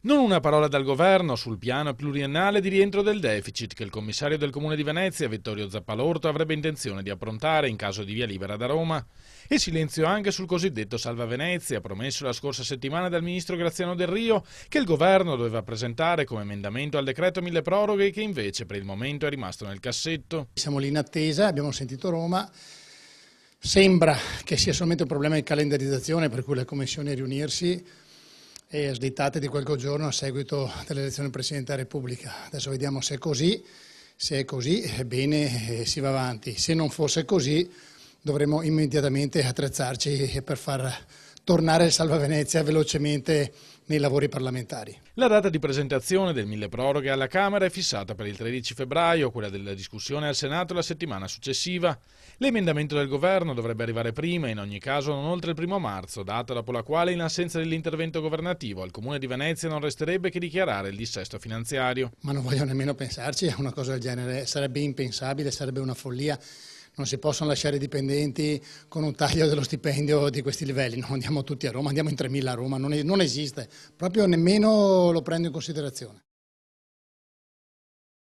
Non una parola dal governo sul piano pluriennale di rientro del deficit che il commissario del Comune di Venezia, Vittorio Zappalorto, avrebbe intenzione di approntare in caso di via libera da Roma. E silenzio anche sul cosiddetto Salva Venezia, promesso la scorsa settimana dal ministro Graziano Del Rio, che il governo doveva presentare come emendamento al decreto mille proroghe, che invece per il momento è rimasto nel cassetto. Siamo lì in attesa, abbiamo sentito Roma. Sembra che sia solamente un problema di calendarizzazione, per cui le commissioni riunirsi e slittate di qualche giorno a seguito dell'elezione del Presidente della Repubblica. Adesso vediamo se è così, bene, si va avanti. Se non fosse così, dovremo immediatamente attrezzarci per far tornare il Salva Venezia velocemente nei lavori parlamentari. La data di presentazione del mille proroghe alla Camera è fissata per il 13 febbraio, quella della discussione al Senato la settimana successiva. L'emendamento del governo dovrebbe arrivare prima, in ogni caso non oltre il 1 marzo, data dopo la quale in assenza dell'intervento governativo al Comune di Venezia non resterebbe che dichiarare il dissesto finanziario. Ma non voglio nemmeno pensarci a una cosa del genere, sarebbe impensabile, sarebbe una follia. Non si possono lasciare i dipendenti con un taglio dello stipendio di questi livelli, non andiamo tutti a Roma, andiamo in 3.000 a Roma, non esiste, proprio nemmeno lo prendo in considerazione.